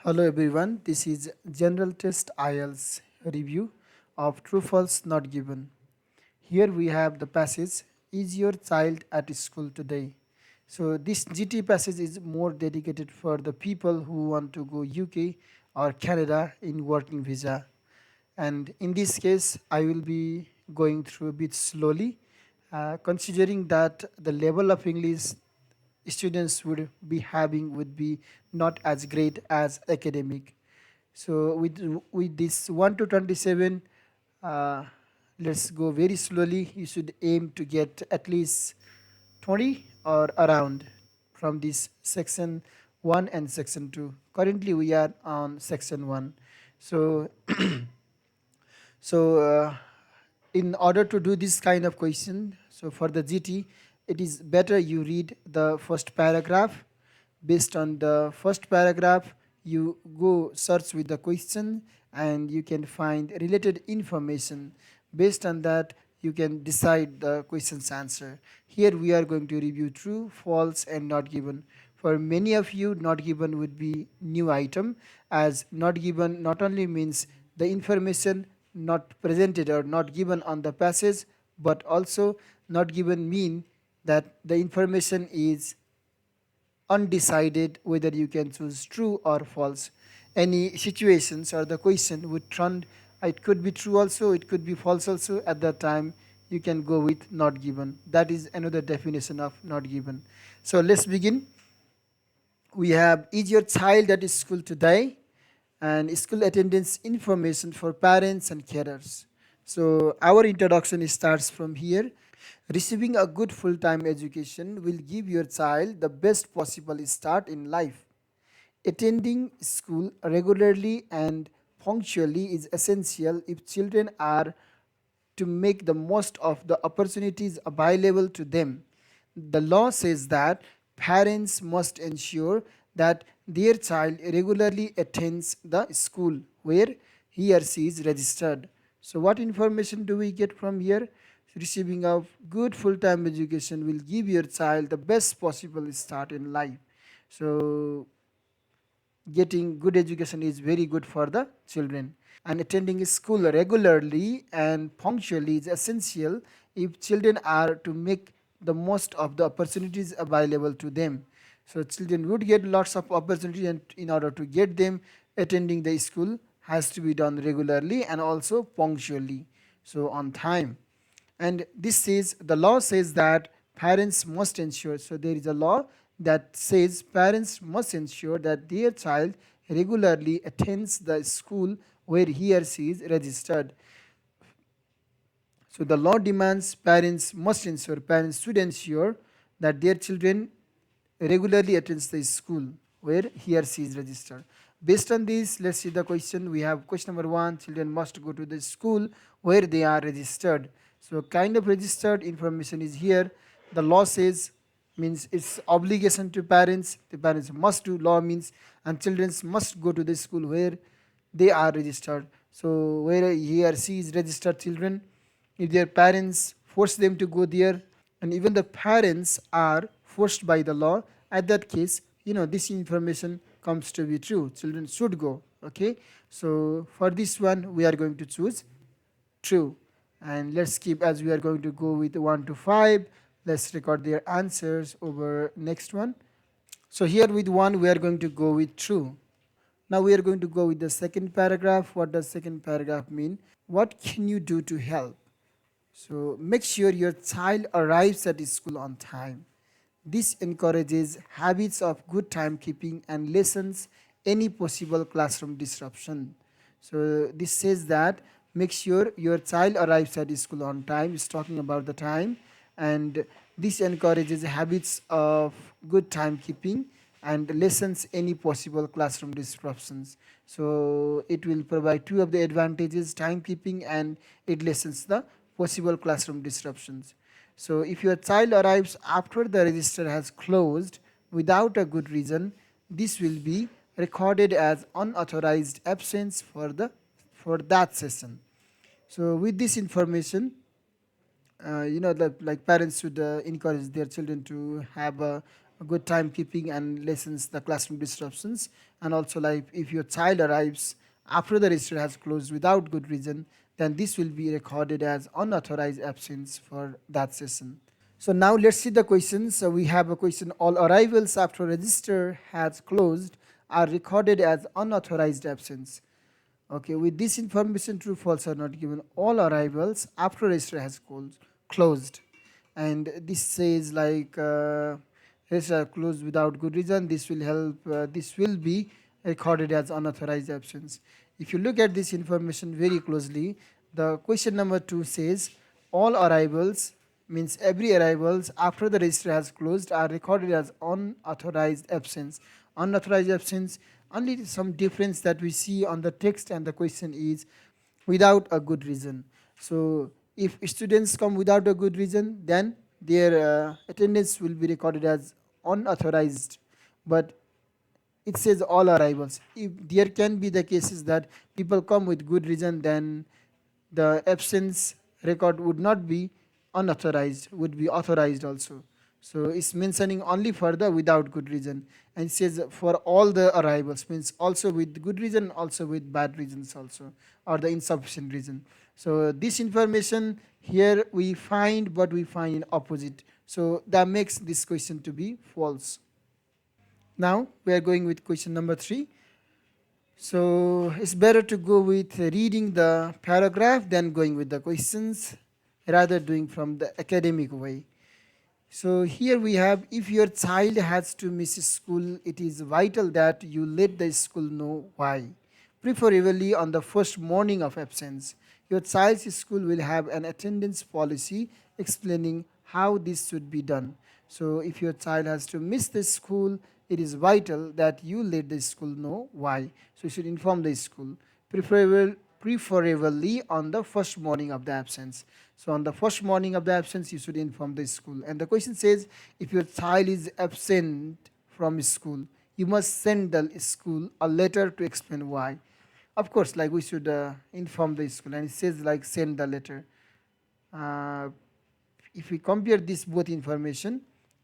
Hello everyone, this is General Test IELTS review of True False Not Given. Here we have the passage, Is your child at school today? So this GT passage is more dedicated for the people who want to go UK or Canada in working visa. And in this case, I will be going through a bit slowly, considering that the level of English students would be having would be not as great as academic. So with this 1 to 27, uh, let's go very slowly. You should aim to get at least 20 or around from this section 1 and section 2. Currently we are on section 1. So so in order to do this kind of question, so for the GT, it is better you read the first paragraph. Based on the first paragraph, you go search with the question and you can find related information. Based on that, you can decide the question's answer. Here we are going to review true, false, and not given. For many of you, not given would be new item, as not given not only means the information not presented or not given on the passage, but also not given mean that the information is undecided whether you can choose true or false. Any situations or the question would turn, it could be true also, it could be false also. At that time you can go with not given. That is another definition of not given. So let's begin. We have, is your child at school today? And school attendance information for parents and carers. So our introduction starts from here. Receiving a good full-time education will give your child the best possible start in life. Attending school regularly and punctually is essential if children are to make the most of the opportunities available to them. The law says that parents must ensure that their child regularly attends the school where he or she is registered. So, what information do we get from here? Receiving a good full time education will give your child the best possible start in life. So, getting good education is very good for the children, and attending school regularly and punctually is essential if children are to make the most of the opportunities available to them. So children would get lots of opportunities, and in order to get them, attending the school has to be done regularly and also punctually, so on time. And this says, the law says that parents must ensure, so there is a law that says parents must ensure that their child regularly attends the school where he or she is registered. So the law demands parents should ensure that their children regularly attends the school where he or she is registered. Based on this, let's see the question. We have question number 1, children must go to the school where they are registered. So kind of registered information is here. The law says, means it's obligation to parents. The parents must do, law means, and children must go to the school where they are registered. So where he or she is registered children, if their parents force them to go there, and even the parents are forced by the law, at that case, this information comes to be true, children should go. Okay, so for this one we are going to choose true. And let's keep, as we are going to go with 1 to 5, let's record their answers over next one. So here with 1 we are going to go with true. Now we are going to go with the second paragraph. What does second paragraph mean? What can you do to help? So make sure your child arrives at school on time. This encourages habits of good timekeeping and lessens any possible classroom disruption. So this says that make sure your child arrives at school on time. It's talking about the time, and this encourages habits of good timekeeping and lessens any possible classroom disruptions. So it will provide two of the advantages, timekeeping, and it lessens the possible classroom disruptions. So if your child arrives after the register has closed without a good reason, this will be recorded as unauthorized absence for that session. So with this information, like parents should encourage their children to have a good timekeeping and lessens the classroom disruptions. And also, like if your child arrives after the register has closed without good reason, then this will be recorded as unauthorized absence for that session. So now let's see the questions. So we have a question: all arrivals after register has closed are recorded as unauthorized absence. Okay, with this information, true, false are not given. All arrivals after register has closed, and this says like register are closed without good reason. This will help. This will be recorded as unauthorized absence. If you look at this information very closely, the question number 2 says all arrivals means every arrivals after the register has closed are recorded as unauthorized absence. Unauthorized absence, only some difference that we see on the text and the question is without a good reason. So if students come without a good reason, then their attendance will be recorded as unauthorized. But it says all arrivals. If there can be the cases that people come with good reason, then the absence record would not be unauthorized, would be authorized also. So it's mentioning only for the without good reason, and it says for all the arrivals means also with good reason, also with bad reasons also, or the insufficient reason. So this information here we find, but we find in opposite. So that makes this question to be false. Now we are going with question number 3. So it's better to go with reading the paragraph than going with the questions, rather doing from the academic way. So here we have, if your child has to miss school, it is vital that you let the school know why, preferably on the first morning of absence. Your child's school will have an attendance policy explaining how this should be done. So if your child has to miss the school, it is vital that you let the school know why. So you should inform the school, preferably on the first morning of the absence. So on the first morning of the absence, you should inform the school. And the question says, if your child is absent from school, you must send the school a letter to explain why. Of course, like we should inform the school, and it says like send the letter. Uh, if we compare this both information,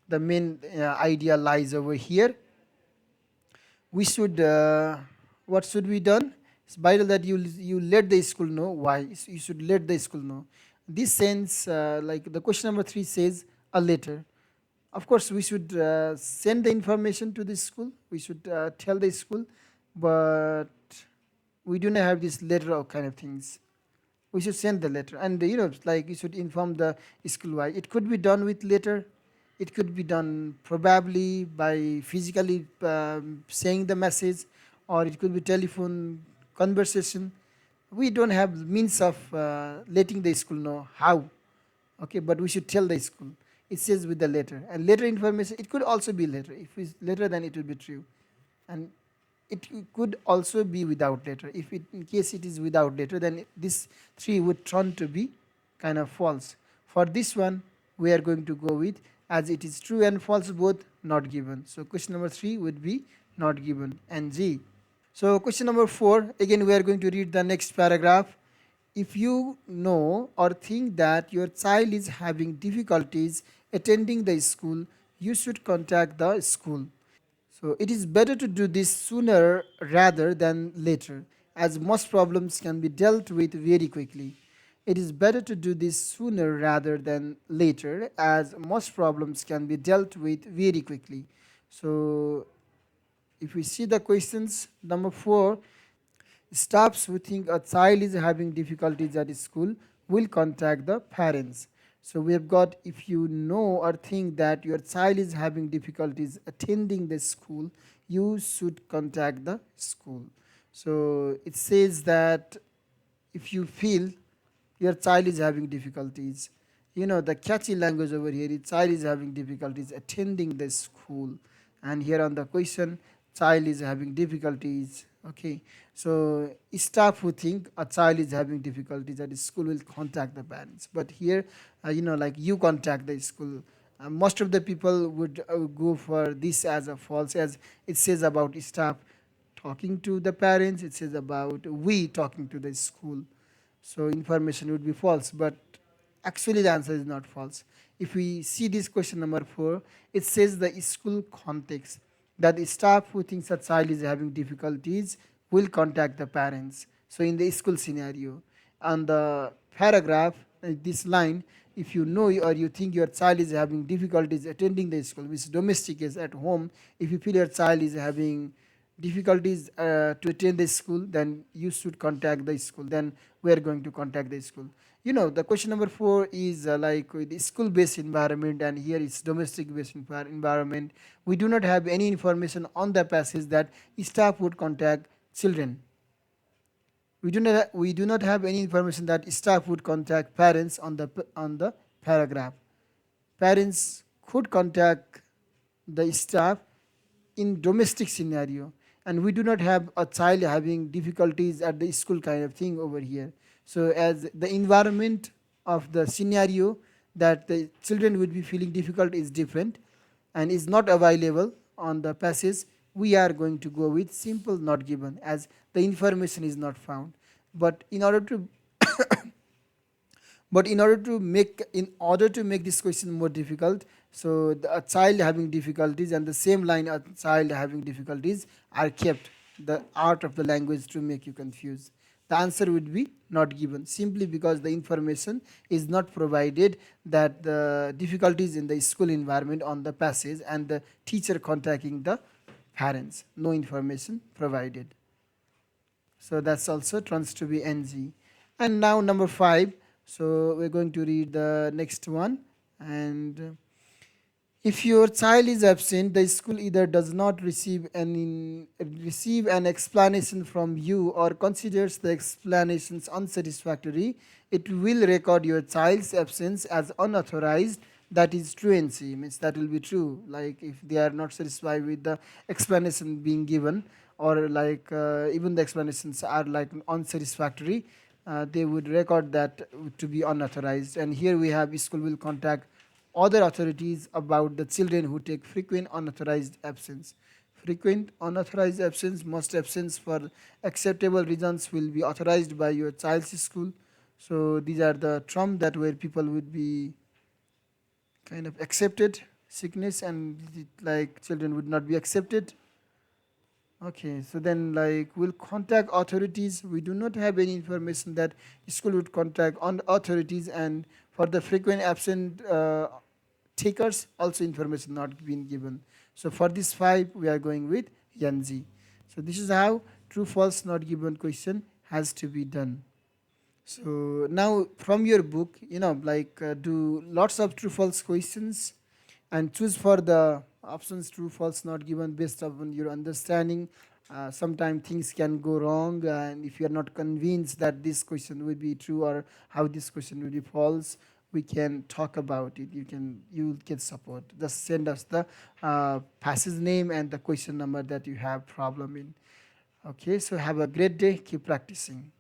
the main idea lies over here. We should what should be done? It's vital that you let the school know why. You should let the school know. This sense, like the question number 3 says, a letter. Of course, we should send the information to the school. We should tell the school, but we do not have this letter of kind of things. We should send the letter, and like you should inform the school why. It could be done with letter, it could be done probably by physically saying the message, or it could be telephone conversation. We don't have means of letting the school know how. Okay, but we should tell the school. It says with the letter, and letter information, it could also be letter. If it's letter, then it will be true, and it could also be without letter. If it, in case it is without letter, then this 3 would turn to be kind of false. For this one, we are going to go with, as it is true and false both, not given. So question number 3 would be not given, and G. So question number 4, again we are going to read the next paragraph. If you know or think that your child is having difficulties attending the school, you should contact the school. So it is better to do this sooner rather than later, as most problems can be dealt with very quickly. It is better to do this sooner rather than later, as most problems can be dealt with very quickly. So if we see the questions, number 4, staffs who think a child is having difficulties at school will contact the parents. So we have got, if you know or think that your child is having difficulties attending the school, you should contact the school. So it says that if you feel your child is having difficulties, the catchy language over here is child is having difficulties attending the school, and here on the question, child is having difficulties. Okay, so staff who think a child is having difficulties at school will contact the parents, but here like you contact the school. Most of the people would go for this as a false, as it says about staff talking to the parents, it says about we talking to the school. So information would be false, but Actually, the answer is not false. If we see this question number 4, it says the school context, that the staff who thinks a child is having difficulties will contact the parents. So in the school scenario, on the paragraph, this line, if you know or you think your child is having difficulties attending the school, which domestic is at home, if you feel your child is having difficulties to attend the school, then you should contact the school. Then we are going to contact the school. The question number 4 is like with the school based environment, and here it's domestic based environment. We do not have any information on the passage that staff would contact children. We do not have any information that staff would contact parents on the paragraph. Parents could contact the staff in domestic scenario, and we do not have a child having difficulties at the school kind of thing over here. So as the environment of the scenario that the children would be feeling difficult is different and is not available on the passage, we are going to go with simple not given, as the information is not found. But in order to make this question more difficult, so a child having difficulties and the same line a child having difficulties are kept, the art of the language to make you confused. The answer would be not given, simply because the information is not provided that the difficulties in the school environment on the passage and the teacher contacting the parents, no information provided. So that's also turns to be NG. And now number 5. So we're going to read the next one. And if your child is absent, the school either does not receive an explanation from you or considers the explanations unsatisfactory, it will record your child's absence as unauthorized. That is truancy, means that will be true. Like if they are not satisfied with the explanation being given, or like even the explanations are like unsatisfactory, they would record that to be unauthorized. And here we have school will contact other authorities about the children who take frequent unauthorized absence. Frequent unauthorized absence, most absence for acceptable reasons will be authorized by your child's school. So these are the terms that where people would be kind of accepted sickness, and like children would not be accepted. Okay, so then like we'll contact authorities. We do not have any information that school would contact on authorities, and for the frequent absent takers also information not been given. So for this 5 we are going with Yanzi. So this is how true false not given question has to be done. So now from your book, like do lots of true false questions and choose for the options true false not given based upon your understanding. Sometimes things can go wrong, and if you are not convinced that this question will be true or how this question will be false, we can talk about it. You will get support. Just send us the passage name and the question number that you have problem in. Okay, so have a great day. Keep practicing.